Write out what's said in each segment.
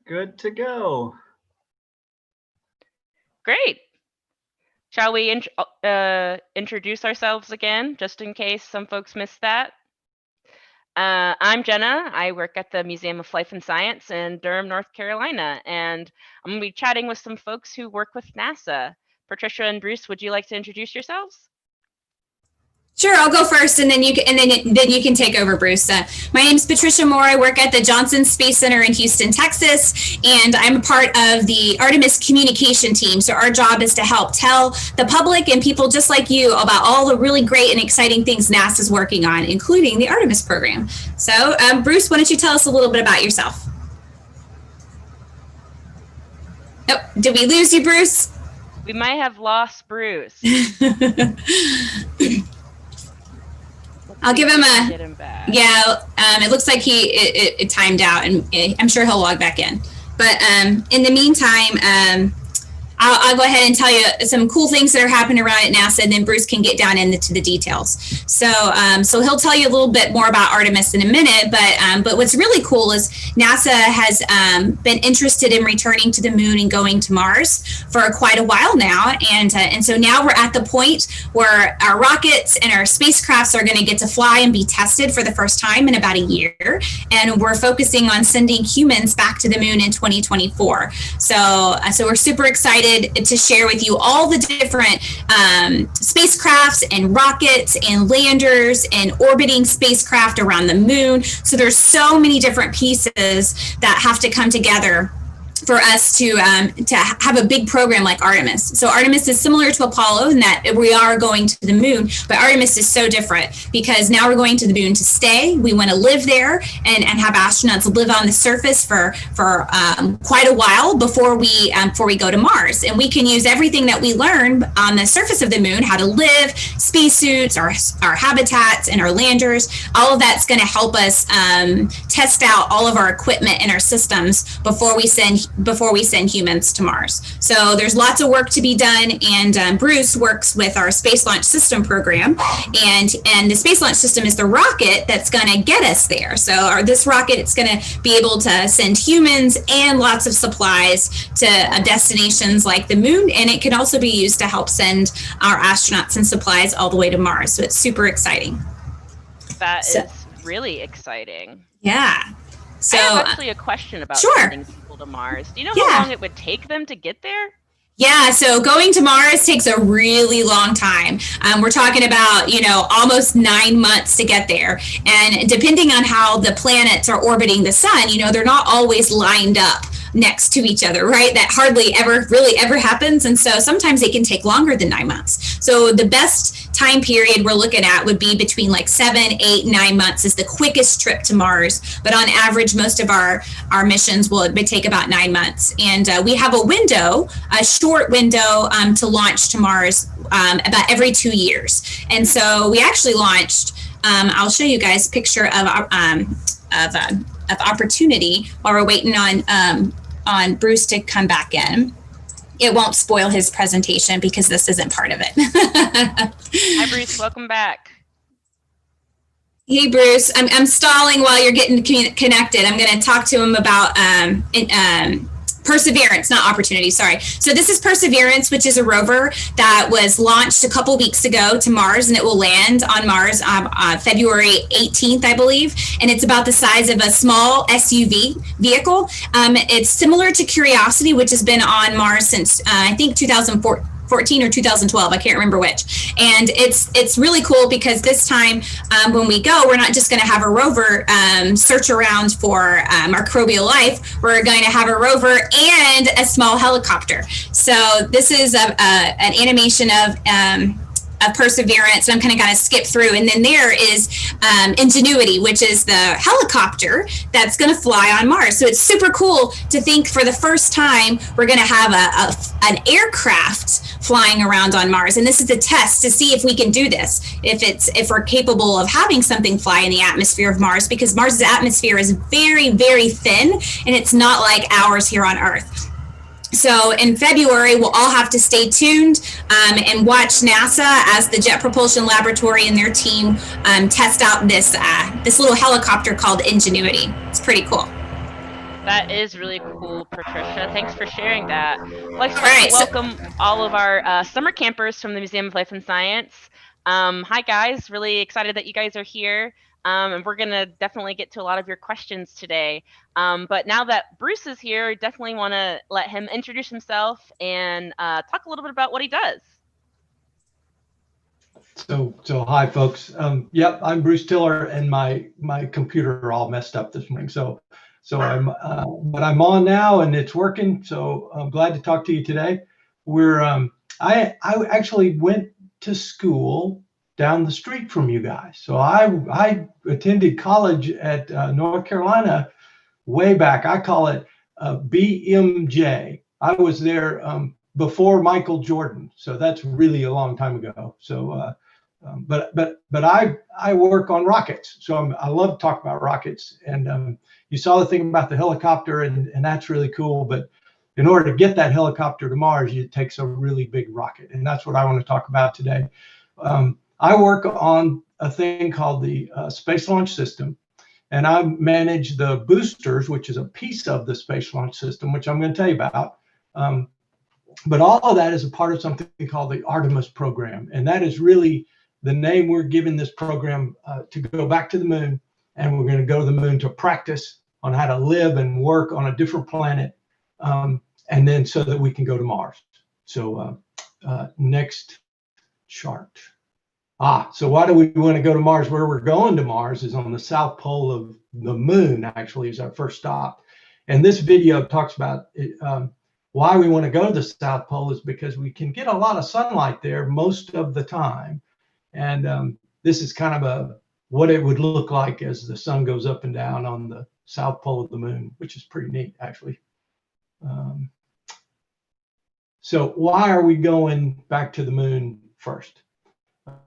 Good to go. Great. Shall we introduce ourselves again, just in case some folks missed that? I'm Jenna. I work at the Museum of Life and Science in Durham, North Carolina, and I'm going to be chatting with some folks who work with NASA. Patricia and Bruce, would you like to introduce yourselves? Sure, I'll go first, and then you can take over, Bruce. My name is Patricia Moore. I work at the Johnson Space Center in Houston, Texas, and I'm a part of the Artemis communication team. So our job is to help tell the public and people just like you about all the really great and exciting things NASA's working on, including the Artemis program. So, Bruce, why don't you tell us a little bit about yourself? Oh, did we lose you, Bruce? We might have lost Bruce. I'll give him it looks like it timed out, and I'm sure he'll log back in. But in the meantime, I'll go ahead and tell you some cool things that are happening around at NASA, and then Bruce can get down into the details. So he'll tell you a little bit more about Artemis in a minute, but what's really cool is NASA has been interested in returning to the moon and going to Mars for quite a while now, and so now we're at the point where our rockets and our spacecrafts are going to get to fly and be tested for the first time in about a year, and we're focusing on sending humans back to the moon in 2024. So we're super excited to share with you all the different spacecrafts and rockets and landers and orbiting spacecraft around the moon. So there's so many different pieces that have to come together for us to have a big program like Artemis. So Artemis is similar to Apollo in that we are going to the moon, but Artemis is so different because now we're going to the moon to stay. We want to live there and have astronauts live on the surface for quite a while before we go to Mars. And we can use everything that we learn on the surface of the moon, how to live, spacesuits, our habitats, and our landers. All of that's going to help us test out all of our equipment and our systems before we send humans to Mars. So there's lots of work to be done, and Bruce works with our Space Launch System program, and the Space Launch System is the rocket that's going to get us there. So this rocket, it's going to be able to send humans and lots of supplies to destinations like the moon, and it can also be used to help send our astronauts and supplies all the way to Mars. So it's super exciting. That is really exciting. Yeah. So I have actually a question about sending people to Mars. Do you know how long it would take them to get there? Yeah, so going to Mars takes a really long time. We're talking about, almost 9 months to get there. And depending on how the planets are orbiting the sun, they're not always lined up next to each other, right? That hardly ever happens. And so sometimes it can take longer than 9 months. So the best time period we're looking at would be between like 7, 8, 9 months is the quickest trip to Mars. But on average, most of our missions would take about 9 months. And we have a short window to launch to Mars about every 2 years. And so we actually launched, I'll show you guys a picture of Opportunity while we're waiting on Bruce to come back in. It won't spoil his presentation because this isn't part of it. Hi, Bruce. Welcome back. Hey, Bruce. I'm stalling while you're getting connected. I'm going to talk to him about Perseverance, not Opportunity, sorry. So this is Perseverance, which is a rover that was launched a couple weeks ago to Mars, and it will land on Mars February 18th, I believe. And it's about the size of a small SUV vehicle. It's similar to Curiosity, which has been on Mars since, I think, 2014 or 2012, I can't remember which. And it's really cool because this time when we go, we're not just going to have a rover search around for microbial life. We're going to have a rover and a small helicopter. So this is an animation of Perseverance, and I'm kind of going to skip through. And then there is Ingenuity, which is the helicopter that's going to fly on Mars. So it's super cool to think for the first time we're going to have an aircraft flying around on Mars. And this is a test to see if we can do this, if we're capable of having something fly in the atmosphere of Mars, because Mars's atmosphere is very, very thin, and it's not like ours here on Earth. So in February, we'll all have to stay tuned and watch NASA as the Jet Propulsion Laboratory and their team test out this little helicopter called Ingenuity. It's pretty cool. That is really cool, Patricia. Thanks for sharing that. I'd like All right. to welcome all of our summer campers from the Museum of Life and Science. Hi, guys. Really excited that you guys are here. And we're going to definitely get to a lot of your questions today. But now that Bruce is here, definitely want to let him introduce himself and talk a little bit about what he does. So hi, folks. Yep, I'm Bruce Tiller, and my computer all messed up this morning. So I'm but I'm on now, and it's working. So I'm glad to talk to you today. I actually went to school down the street from you guys. So I attended college at North Carolina way back. I call it BMJ. I was there before Michael Jordan, so that's really a long time ago. So, but I work on rockets, so I love to talk about rockets. And you saw the thing about the helicopter, and that's really cool. But in order to get that helicopter to Mars, it takes a really big rocket, and that's what I want to talk about today. I work on a thing called the Space Launch System, and I manage the boosters, which is a piece of the Space Launch System, which I'm going to tell you about. But all of that is a part of something called the Artemis program. And that is really the name we're giving this program to go back to the moon. And we're going to go to the moon to practice on how to live and work on a different planet. And then so that we can go to Mars. So next chart. So why do we want to go to Mars? Where we're going to Mars is on the south pole of the moon, actually, is our first stop. And this video talks about it, why we want to go to the South Pole is because we can get a lot of sunlight there most of the time. And this is kind of what it would look like as the sun goes up and down on the South Pole of the moon, which is pretty neat, actually. So why are we going back to the moon first?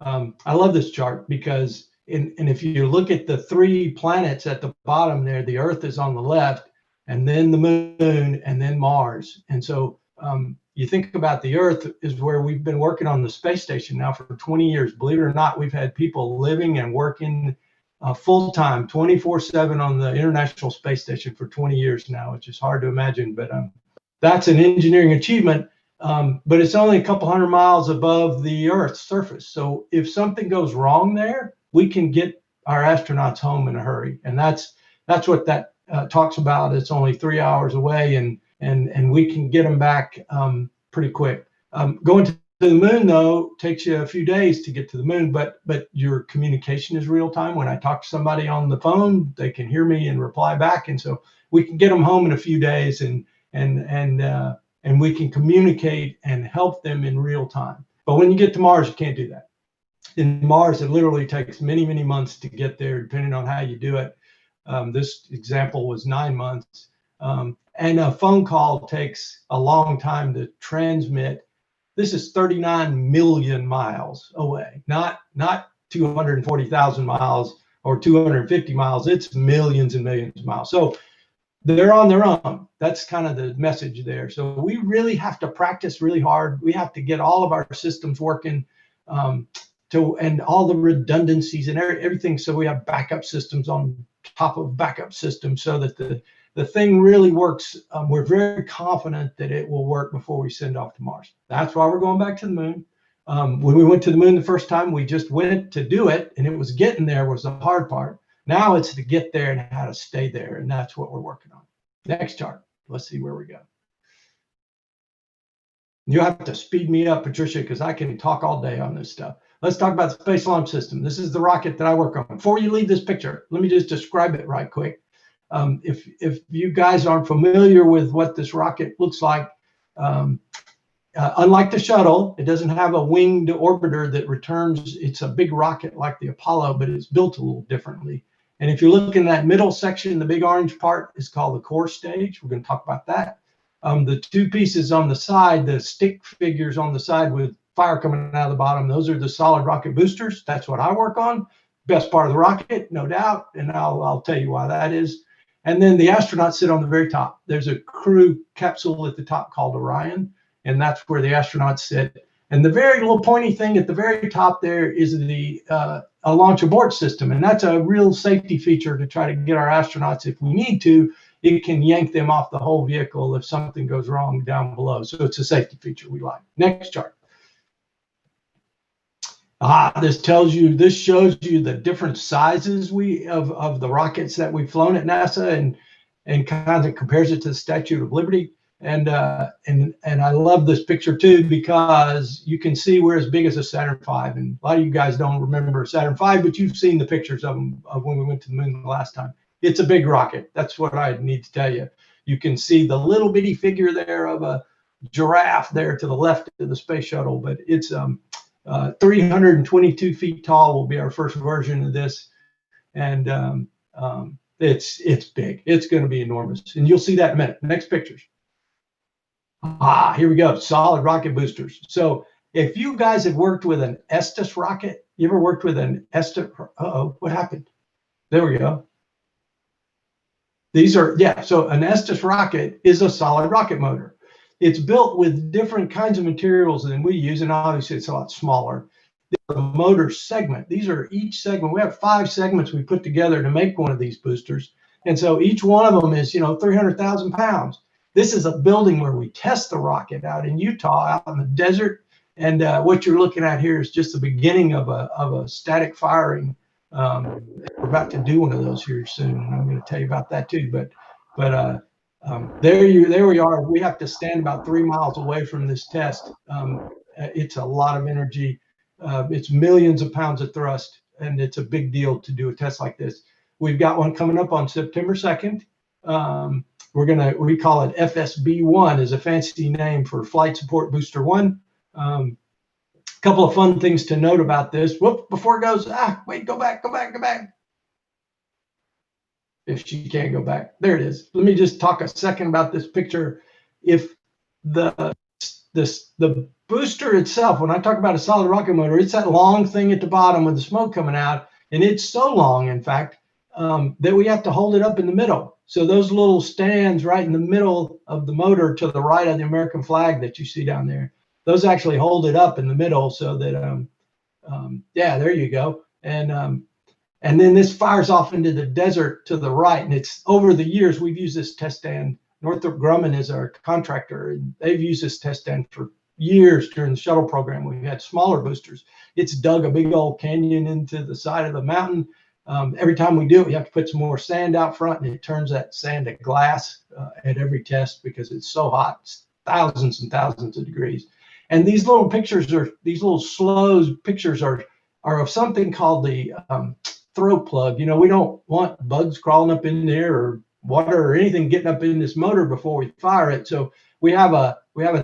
I love this chart because, and if you look at the three planets at the bottom there, the Earth is on the left, and then the moon, and then Mars. And so you think about the Earth is where we've been working on the space station now for 20 years. Believe it or not, we've had people living and working full-time, 24/7 on the International Space Station for 20 years now, which is hard to imagine, but that's an engineering achievement. But it's only a couple hundred miles above the Earth's surface. So if something goes wrong there, we can get our astronauts home in a hurry. And that's what that talks about. It's only 3 hours away, and we can get them back pretty quick. Going to the moon, though, takes you a few days to get to the moon, but your communication is real time. When I talk to somebody on the phone, they can hear me and reply back. And so we can get them home in a few days, and we can communicate and help them in real time. But when you get to Mars, you can't do that. In Mars, it literally takes many, many months to get there, depending on how you do it. This example was 9 months. And a phone call takes a long time to transmit. This is 39 million miles away, not 240,000 miles or 250 miles. It's millions and millions of miles. So they're on their own. That's kind of the message there. So we really have to practice really hard. We have to get all of our systems working and all the redundancies and everything. So we have backup systems on top of backup systems so that the thing really works. We're very confident that it will work before we send off to Mars. That's why we're going back to the moon. When we went to the moon the first time, we just went to do it, and it was getting there was the hard part. Now it's to get there and how to stay there, and that's what we're working on. Next chart. Let's see where we go. You have to speed me up, Patricia, because I can talk all day on this stuff. Let's talk about the Space Launch System. This is the rocket that I work on. Before you leave this picture, let me just describe it right quick. If you guys aren't familiar with what this rocket looks like, unlike the shuttle, it doesn't have a winged orbiter that returns. It's a big rocket like the Apollo, but it's built a little differently. And if you look in that middle section, the big orange part is called the core stage. We're going to talk about that. The two pieces on the side, the stick figures on the side with fire coming out of the bottom, those are the solid rocket boosters. That's what I work on. Best part of the rocket, no doubt. And I'll tell you why that is. And then the astronauts sit on the very top. There's a crew capsule at the top called Orion, and that's where the astronauts sit. And the very little pointy thing at the very top there is a launch abort system. And that's a real safety feature to try to get our astronauts, if we need to, it can yank them off the whole vehicle if something goes wrong down below. So it's a safety feature we like. Next chart. This shows you the different sizes of the rockets that we've flown at NASA, and kind of compares it to the Statue of Liberty. And I love this picture too, because you can see we're as big as a Saturn V. And a lot of you guys don't remember Saturn V, but you've seen the pictures of them of when we went to the moon the last time. It's a big rocket. That's what I need to tell you. You can see the little bitty figure there of a giraffe there to the left of the space shuttle, but it's 322 feet tall will be our first version of this. And it's big. It's going to be enormous. And you'll see that in a minute. Next pictures. Here we go. Solid rocket boosters. So if you guys have worked with an Estes rocket, you ever worked with an Estes? Uh-oh, what happened? There we go. These are, yeah, so an Estes rocket is a solid rocket motor. It's built with different kinds of materials than we use, and obviously it's a lot smaller. The motor segment, these are each segment. We have 5 segments we put together to make one of these boosters. And so each one of them is, 300,000 pounds. This is a building where we test the rocket out in Utah, out in the desert. And what you're looking at here is just the beginning of a static firing. We're about to do one of those here soon, and I'm going to tell you about that too. But there we are. We have to stand about 3 miles away from this test. It's a lot of energy. It's millions of pounds of thrust, and it's a big deal to do a test like this. We've got one coming up on September 2nd. We call it FSB-1, is a fancy name for Flight Support Booster 1. Couple of fun things to note about this. Whoop, before it goes, wait, go back. If she can't go back, there it is. Let me just talk a second about this picture. If the booster itself, when I talk about a solid rocket motor, it's that long thing at the bottom with the smoke coming out, and it's so long, in fact, that we have to hold it up in the middle. So those little stands right in the middle of the motor to the right of the American flag that you see down there, those actually hold it up in the middle so that, yeah, there you go. And then this fires off into the desert to the right. And it's over the years, we've used this test stand. Northrop Grumman is our contractor, and they've used this test stand for years during the shuttle program. We've had smaller boosters. It's dug a big old canyon into the side of the mountain. Every time we do it, we have to put some more sand out front, and it turns that sand to glass at every test because it's so hot. It's thousands and thousands of degrees. And these little pictures these little slow pictures are of something called the throat plug. We don't want bugs crawling up in there or water or anything getting up in this motor before we fire it. So we have a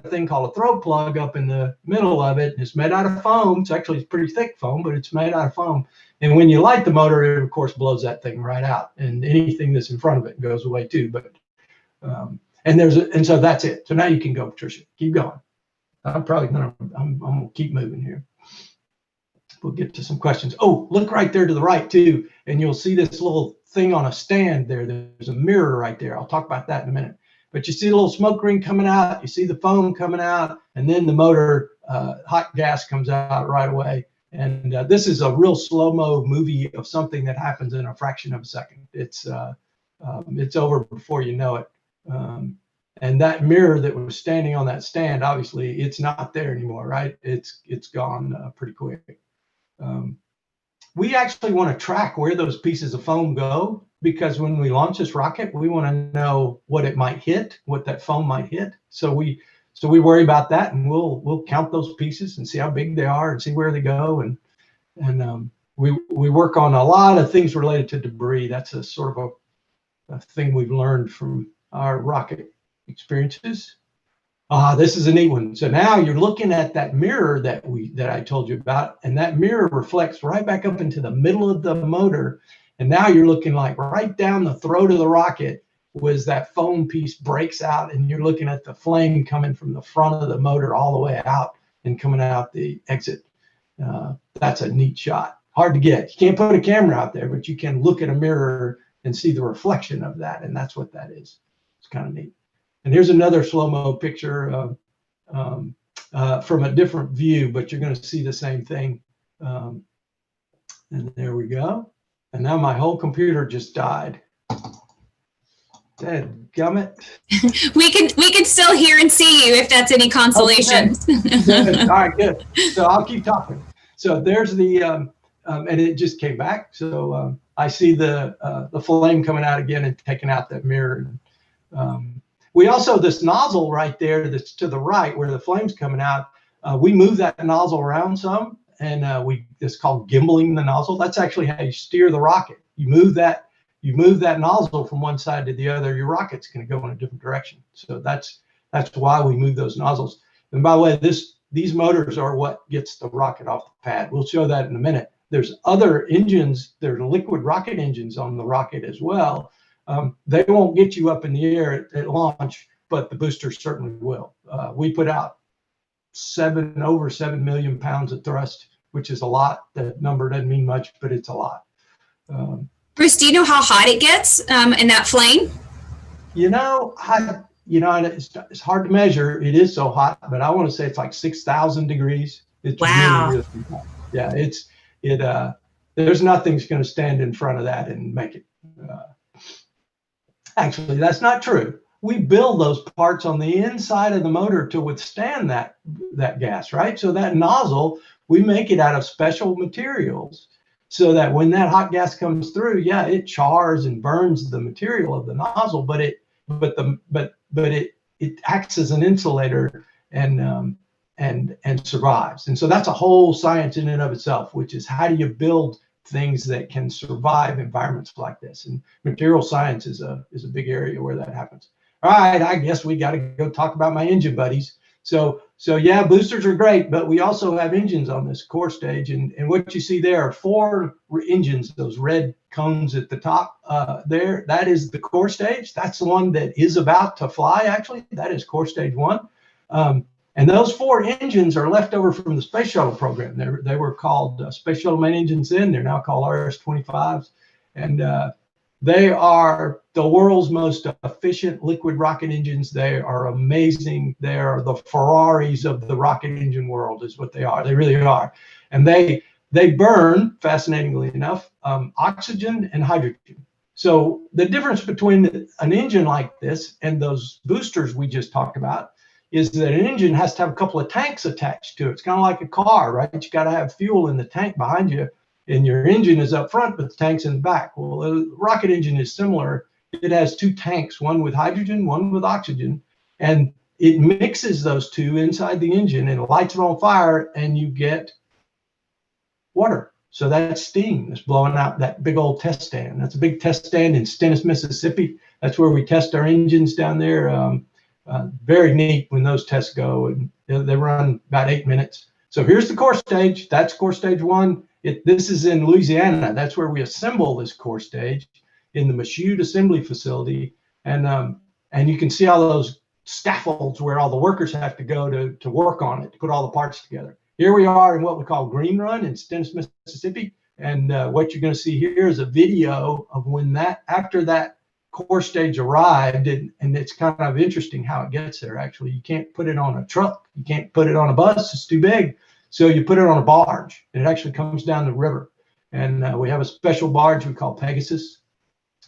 thing called a throat plug up in the middle of it. It's made out of foam. It's pretty thick foam, but it's made out of foam. And when you light the motor, it of course blows that thing right out, and anything that's in front of it goes away too. But and so that's it. So now you can go, Patricia. Keep going. I'm gonna keep moving here. We'll get to some questions. Oh, look right there to the right too, and you'll see this little thing on a stand there. There's a mirror right there. I'll talk about that in a minute. But you see the little smoke ring coming out, you see the foam coming out, and then the motor hot gas comes out right away. And this is a real slow-mo movie of something that happens in a fraction of a second. It's over before you know it. And that mirror that was standing on that stand, obviously, it's not there anymore, right? It's gone pretty quick. We actually want to track where those pieces of foam go, because when we launch this rocket, we want to know what it might hit, what that foam might hit. So we worry about that, and we'll count those pieces and see how big they are and see where they go. And we work on a lot of things related to debris. That's a sort of a thing we've learned from our rocket experiences. This is a neat one. So now you're looking at that mirror that I told you about, and that mirror reflects right back up into the middle of the motor. And now you're looking like right down the throat of the rocket was that foam piece breaks out, and you're looking at the flame coming from the front of the motor all the way out and coming out the exit. That's a neat shot. Hard to get. You can't put a camera out there, but you can look at a mirror and see the reflection of that, and that's what that is. It's kind of neat. And here's another slow-mo picture from a different view, but you're going to see the same thing. And there we go. And now my whole computer just died. Dadgummit. We can still hear and see you if that's any consolation. Okay. Good. All right, good. So I'll keep talking. So there's the, and it just came back. So I see the flame coming out again and taking out that mirror. We also, this nozzle right there that's to the right where the flame's coming out, we move that nozzle around some, and it's called gimbaling the nozzle. That's actually how you steer the rocket. You move that nozzle from one side to the other, your rocket's going to go in a different direction. So that's why we move those nozzles. And by the way, these motors are what gets the rocket off the pad. We'll show that in a minute. There's other engines, there's liquid rocket engines on the rocket as well. They won't get you up in the air at launch, but the boosters certainly will. We put out over 7 million pounds of thrust, which is a lot. That number doesn't mean much, but it's a lot. Bruce, do you know how hot it gets in that flame? It's hard to measure. It is so hot, but I want to say it's like 6,000 degrees. It's wow. really, really hot. Yeah, there's nothing's going to stand in front of that and make it. Actually, that's not true. We build those parts on the inside of the motor to withstand that gas, right? So that nozzle, we make it out of special materials so that when that hot gas comes through, yeah, it chars and burns the material of the nozzle, but it acts as an insulator and survives. And so that's a whole science in and of itself, which is how do you build things that can survive environments like this? And material science is a big area where that happens. All right, I guess we got to go talk about my engine buddies. So yeah, boosters are great, but we also have engines on this core stage, and what you see there are 4 engines, those red cones at the top there. That is the core stage. That's the one that is about to fly, actually. That is core stage 1. And those 4 engines are left over from the space shuttle program. They were called space shuttle main engines then. They're now called RS-25s. And they are the world's most efficient liquid rocket engines. They are amazing. They are the Ferraris of the rocket engine world is what they are. They really are. And they burn, fascinatingly enough, oxygen and hydrogen. So the difference between an engine like this and those boosters we just talked about is that an engine has to have a couple of tanks attached to it. It's kind of like a car, right? You got to have fuel in the tank behind you, and your engine is up front, but the tank's in the back. Well, a rocket engine is similar. It has 2 tanks, one with hydrogen, one with oxygen, and it mixes those 2 inside the engine and lights it on fire, and you get water. So that's steam that's blowing out that big old test stand. That's a big test stand in Stennis, Mississippi. That's where we test our engines down there. Very neat when those tests go, and they run about 8 minutes. So here's the core stage. That's core stage 1. This is in Louisiana. That's where we assemble this core stage in the Michoud assembly facility. And you can see all those scaffolds where all the workers have to go to work on it, to put all the parts together. Here we are in what we call Green Run in Stennis, Mississippi. And what you're going to see here is a video of when after that core stage arrived, and it's kind of interesting how it gets there. Actually, you can't put it on a truck, you can't put it on a bus, it's too big, so you put it on a barge, and it actually comes down the river. And we have a special barge we call Pegasus,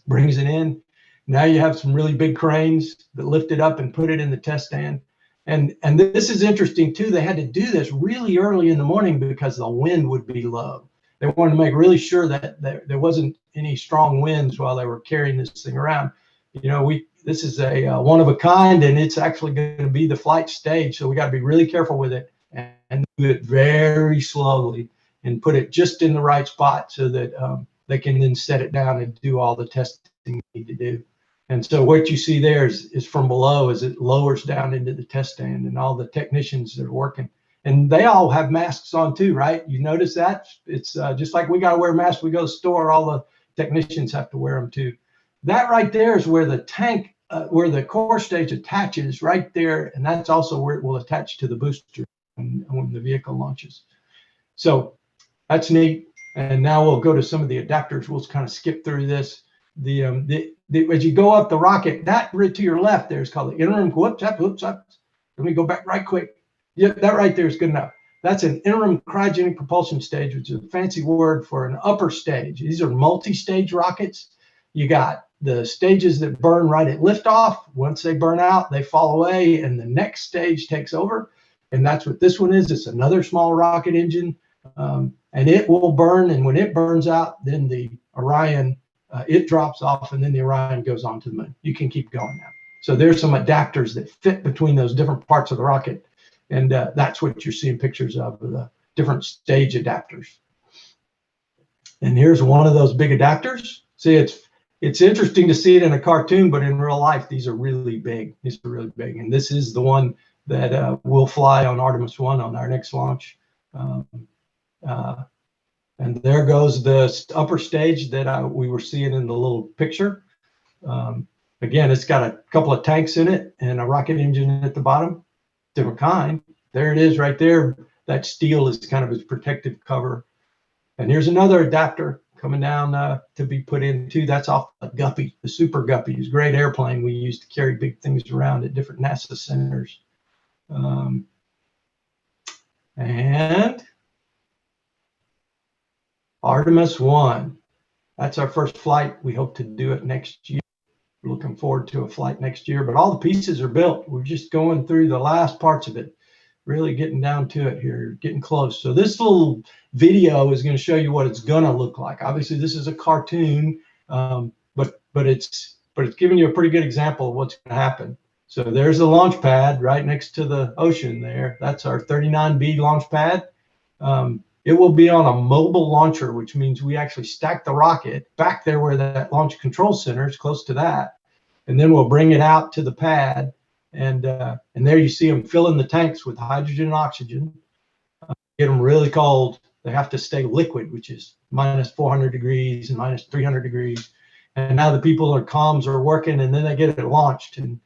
brings it in. Now you have some really big cranes that lift it up and put it in the test stand. And this is interesting too. They had to do this really early in the morning because the wind would be low. They wanted to make really sure that there wasn't any strong winds while they were carrying this thing around. This is a one of a kind, and it's actually going to be the flight stage. So we got to be really careful with it and do it very slowly and put it just in the right spot so that they can then set it down and do all the testing they need to do. And so what you see there is from below as it lowers down into the test stand, and all the technicians that are working. And they all have masks on too, right? You notice that? It's just like we got to wear masks. We go to the store, all the technicians have to wear them too. That right there is where the tank, where the core stage attaches right there. And that's also where it will attach to the booster when the vehicle launches. So that's neat. And now we'll go to some of the adapters. We'll kind of skip through this. As you go up the rocket, that right to your left there is called the interim. Whoops. Let me go back right quick. Yeah, that right there is good enough. That's an interim cryogenic propulsion stage, which is a fancy word for an upper stage. These are multi-stage rockets. You got the stages that burn right at liftoff, once they burn out, they fall away, and the next stage takes over. And that's what this one is. It's another small rocket engine, and it will burn. And when it burns out, then the Orion, it drops off, and then the Orion goes on to the moon. You can keep going now. So there's some adapters that fit between those different parts of the rocket. And that's what you're seeing pictures of, the different stage adapters. And here's one of those big adapters. See, it's interesting to see it in a cartoon, but in real life, these are really big. These are really big. And this is the one that will fly on Artemis 1 on our next launch. And there goes the upper stage that we were seeing in the little picture. Again, it's got a couple of tanks in it and a rocket engine at the bottom, different kind. There it is right there. That steel is kind of its protective cover. And here's another adapter coming down to be put into. That's off a Guppy, the Super Guppy. It's a great airplane we used to carry big things around at different NASA centers. And Artemis 1. That's our first flight. We hope to do it next year. We're looking forward to a flight next year, but all the pieces are built. We're just going through the last parts of it, really getting down to it here, getting close. So this little video is going to show you what it's going to look like. Obviously, this is a cartoon, but it's giving you a pretty good example of what's going to happen. So there's the launch pad right next to the ocean there. That's our 39B launch pad. It will be on a mobile launcher, which means we actually stack the rocket back there where that launch control center is, close to that. And then we'll bring it out to the pad. And there you see them filling the tanks with hydrogen and oxygen. Get them really cold. They have to stay liquid, which is minus 400 degrees and minus 300 degrees. And now the people in comms are working, and then they get it launched. And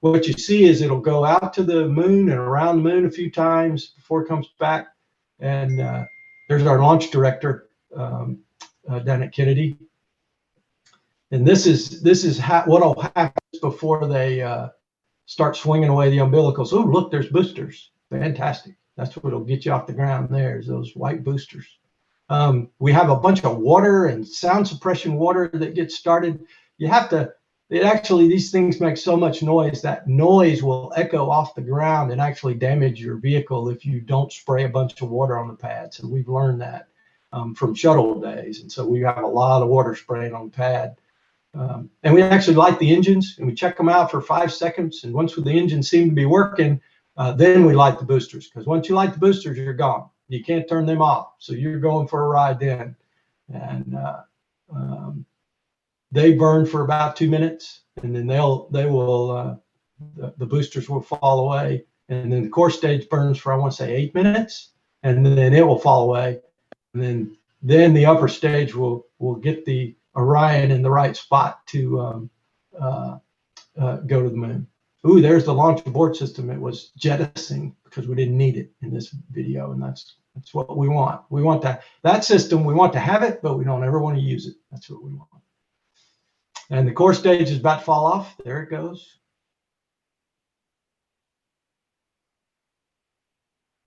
what you see is it'll go out to the moon and around the moon a few times before it comes back. And there's our launch director down at Kennedy. And this is what'll happen before they start swinging away the umbilicals. Oh, look, there's boosters. Fantastic. That's what'll get you off the ground there, is those white boosters. We have a bunch of water and sound suppression water that gets started. You have to, these things make so much noise, that noise will echo off the ground and actually damage your vehicle if you don't spray a bunch of water on the pad. So we've learned that from shuttle days. And so we have a lot of water spraying on the pad. And we actually light the engines, and we check them out for 5 seconds. And once the engines seem to be working, then we light the boosters, because once you light the boosters, you're gone. You can't turn them off. So you're going for a ride then. And they burn for about 2 minutes, and then the boosters will fall away. And then the core stage burns for, I want to say, 8 minutes, and then it will fall away. And then the upper stage will get the Orion in the right spot to go to the moon. Ooh, there's the launch abort system. It was jettisoning because we didn't need it in this video, and that's what we want. We want that system. We want to have it, but we don't ever want to use it. That's what we want. And the core stage is about to fall off. There it goes.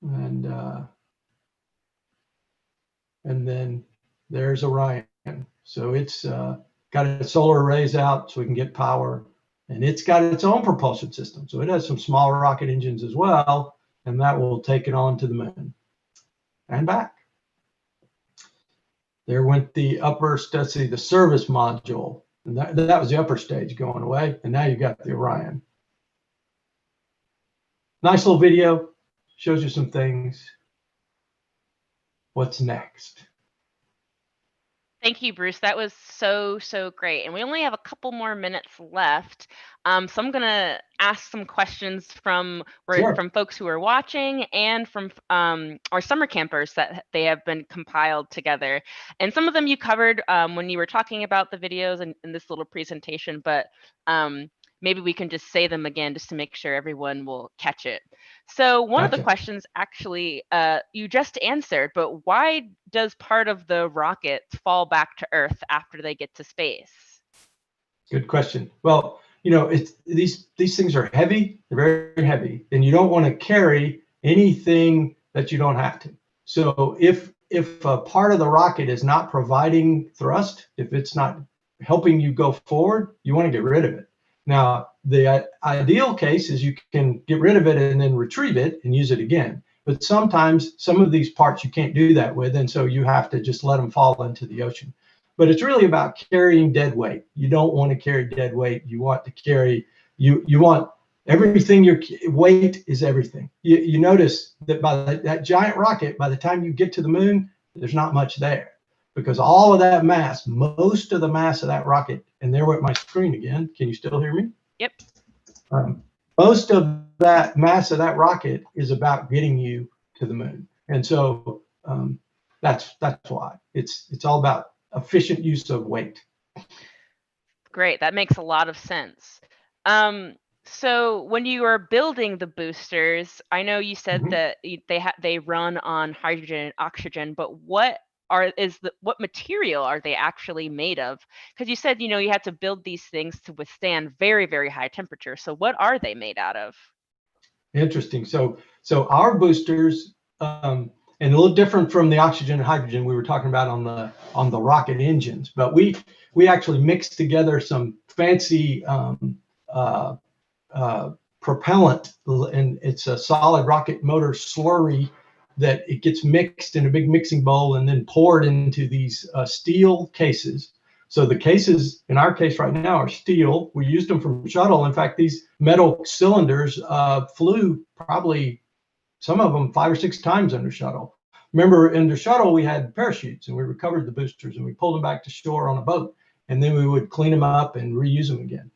And then there's Orion. So it's got its solar arrays out so we can get power, and it's got its own propulsion system. So it has some small rocket engines as well, and that will take it on to the moon and back. There went the upper, let's see, the service module. And that was the upper stage going away. And now you've got the Orion. Nice little video. Shows you some things. What's next? Thank you, Bruce. That was so great. And we only have a couple more minutes left. So I'm going to ask some questions from folks who are watching, and from our summer campers that they have been compiled together. And some of them you covered when you were talking about the videos in this little presentation, but maybe we can just say them again just to make sure everyone will catch it. So one of the questions actually you just answered, but why does part of the rocket fall back to Earth after they get to space? Good question. Well, you know, these things are heavy, they're very heavy, and you don't want to carry anything that you don't have to. So if a part of the rocket is not providing thrust, if it's not helping you go forward, you want to get rid of it. Now, the ideal case is you can get rid of it and then retrieve it and use it again. But sometimes some of these parts you can't do that with, and so you have to just let them fall into the ocean. But it's really about carrying dead weight. You don't want to carry dead weight. You want to carry, you want everything. Your weight is everything. You notice that by that giant rocket, by the time you get to the moon, there's not much there, because all of that mass, most of the mass of that rocket, and there went my screen again. Can you still hear me? Yep. Most of that mass of that rocket is about getting you to the moon, and so that's why it's all about efficient use of weight. Great, that makes a lot of sense. So when you are building the boosters, I know you said that they run on hydrogen and oxygen, but what material are they actually made of? Because you said, you have to build these things to withstand very, very high temperature. So what are they made out of? Interesting. So our boosters, and a little different from the oxygen and hydrogen we were talking about on the rocket engines, but we actually mixed together some fancy propellant, and it's a solid rocket motor slurry that it gets mixed in a big mixing bowl and then poured into these steel cases. So the cases in our case right now are steel. We used them from shuttle. In fact, these metal cylinders flew probably some of them 5 or 6 times under shuttle. Remember, under shuttle, we had parachutes and we recovered the boosters and we pulled them back to shore on a boat, and then we would clean them up and reuse them again.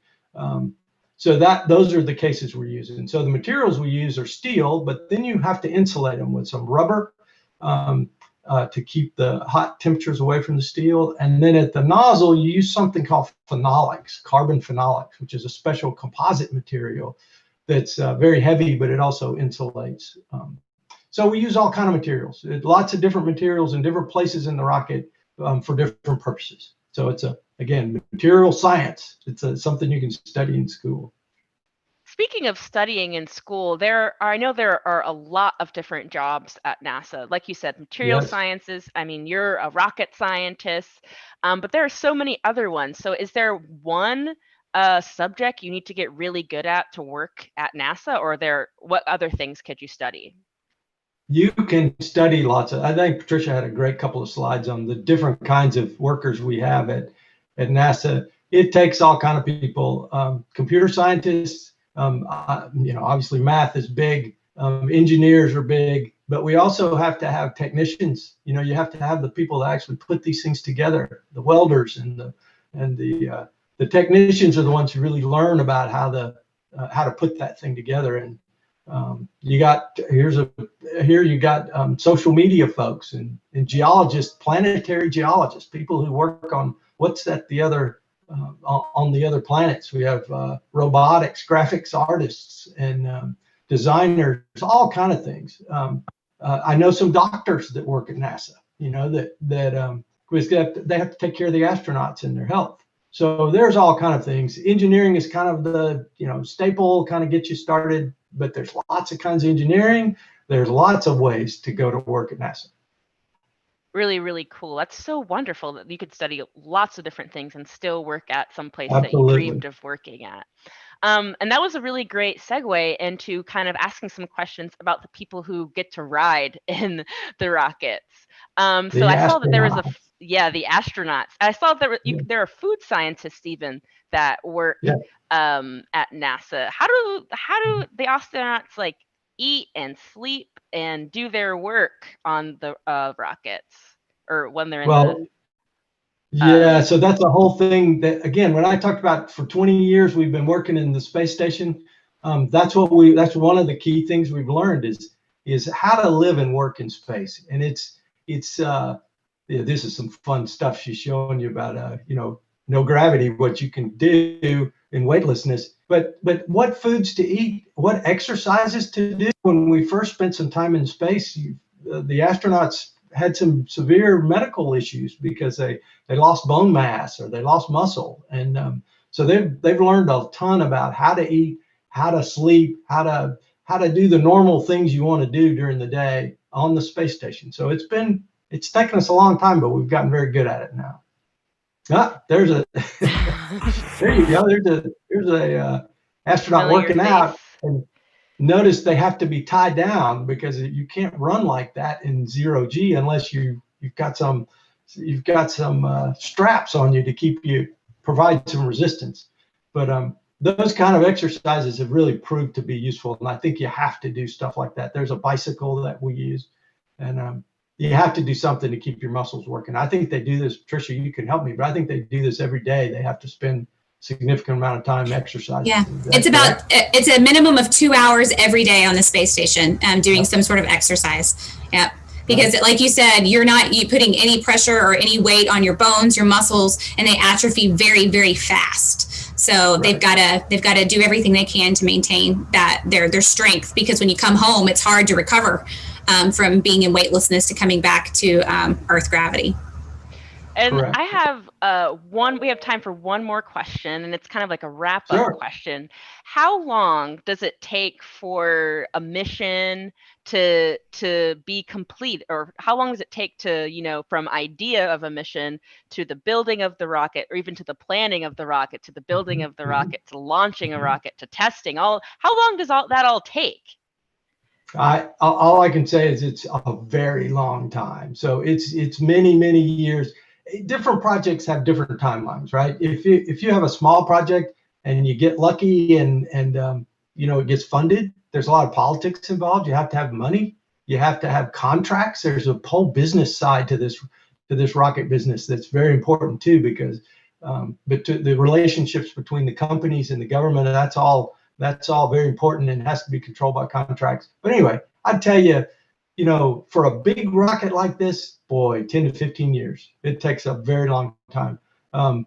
So those are the cases we're using. So the materials we use are steel, but then you have to insulate them with some rubber to keep the hot temperatures away from the steel. And then at the nozzle, you use something called phenolics, carbon phenolics, which is a special composite material that's very heavy, but it also insulates. So we use all kinds of materials, lots of different materials in different places in the rocket for different purposes. So it's again, material science. It's something you can study in school. Speaking of studying in school, I know there are a lot of different jobs at NASA. Like you said, material sciences. I mean, you're a rocket scientist, but there are so many other ones. So is there one subject you need to get really good at to work at NASA, or what other things could you study? You can study lots of, I think Patricia had a great couple of slides on the different kinds of workers we have at NASA. It takes all kinds of people, computer scientists, obviously math is big, engineers are big, but we also have to have technicians. You have to have the people that actually put these things together, the welders and the technicians are the ones who really learn about how to put that thing together. And you got social media folks and geologists, planetary geologists, people who work on what's at the other on the other planets. We have robotics, graphics artists, and designers, all kind of things. I know some doctors that work at NASA. Because they have to take care of the astronauts and their health. So there's all kind of things. Engineering is kind of the staple, kind of get you started. But there's lots of kinds of engineering. There's lots of ways to go to work at NASA. Really, really cool. That's so wonderful that you could study lots of different things and still work at some place Absolutely. that you dreamed of working at. And that was a really great segue into kind of asking some questions about the people who get to ride in the rockets. So I saw that there was the astronauts. I saw that there are food scientists even that work at NASA. How do the astronauts eat and sleep and do their work on the rockets, or when they're in so that's a whole thing that, again, when I talked about for 20 years we've been working in the space station, that's one of the key things we've learned is how to live and work in space. And it's this is some fun stuff she's showing you about no gravity, what you can do in weightlessness, but what foods to eat, what exercises to do. When we first spent some time in space, the astronauts had some severe medical issues because they lost bone mass or they lost muscle, and so they've learned a ton about how to eat, how to sleep, how to do the normal things you want to do during the day on the space station. So it's taken us a long time, but we've gotten very good at it now. There's a there you go. There's a astronaut Familiar working out, face. and notice they have to be tied down because you can't run like that in 0G unless you've got some straps on you to provide some resistance. But those kind of exercises have really proved to be useful, and I think you have to do stuff like that. There's a bicycle that we use, and you have to do something to keep your muscles working. I think they do this, Patricia, you can help me, but I think they do this every day. They have to spend a significant amount of time exercising. Yeah, it's a minimum of 2 hours every day on the space station doing some sort of exercise. Yeah. Because like you said, you're not putting any pressure or any weight on your bones, your muscles, and they atrophy very, very fast. So they've got to do everything they can to maintain that their strength, because when you come home, it's hard to recover from being in weightlessness to coming back to Earth gravity. And I have we have time for one more question, and it's kind of like a wrap-up question. How long does it take for a mission to be complete, or how long does it take to, from idea of a mission to the building of the rocket, or even to the planning of the rocket, to the building of the rocket, to launching a rocket, to testing? How long does that all take? All I can say is it's a very long time. So it's many, many years. Different projects have different timelines, right? If you have a small project and you get lucky and it gets funded, there's a lot of politics involved. You have to have money. You have to have contracts. There's a whole business side to this rocket business that's very important too, because but the relationships between the companies and the government, that's all very important and has to be controlled by contracts. But anyway, I'd tell you, for a big rocket like this, boy, 10 to 15 years. It takes a very long time. That's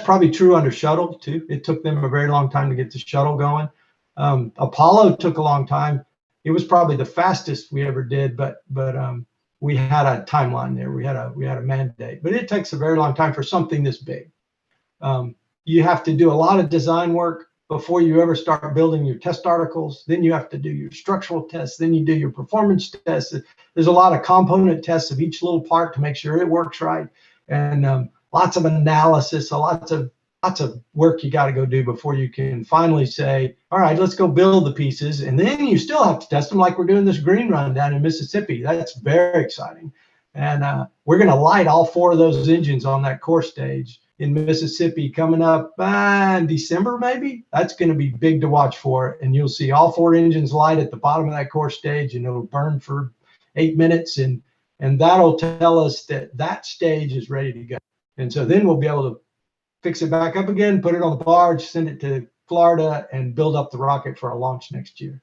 probably true under shuttle too. It took them a very long time to get the shuttle going. Apollo took a long time. It was probably the fastest we ever did, but we had a timeline there. We had a mandate, but it takes a very long time for something this big. You have to do a lot of design work before you ever start building your test articles. Then you have to do your structural tests. Then you do your performance tests. There's a lot of component tests of each little part to make sure it works right. And lots of analysis, lots of work you got to go do before you can finally say, all right, let's go build the pieces. And then you still have to test them, like we're doing this green run down in Mississippi. That's very exciting. And we're going to light all 4 of those engines on that core stage in Mississippi coming up in December, maybe. That's going to be big to watch for. And you'll see all 4 engines light at the bottom of that core stage, and it'll burn for 8 minutes. And that'll tell us that stage is ready to go. And so then we'll be able to fix it back up again, put it on the barge, send it to Florida, and build up the rocket for a launch next year.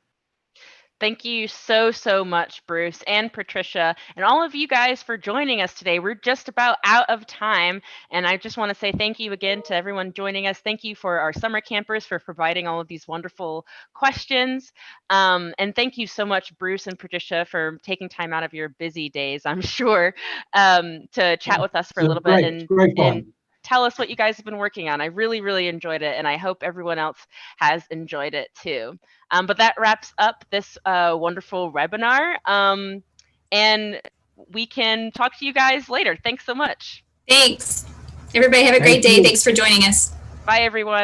Thank you so, so much, Bruce and Patricia, and all of you guys for joining us today. We're just about out of time, and I just want to say thank you again to everyone joining us. Thank you for our summer campers for providing all of these wonderful questions. And thank you so much, Bruce and Patricia, for taking time out of your busy days, I'm sure, to chat with us for a little bit and tell us what you guys have been working on. I really, really enjoyed it, and I hope everyone else has enjoyed it too. But that wraps up this wonderful webinar, and we can talk to you guys later. Thanks so much. Thanks. Everybody have a great day. Thanks for joining us. Bye, everyone.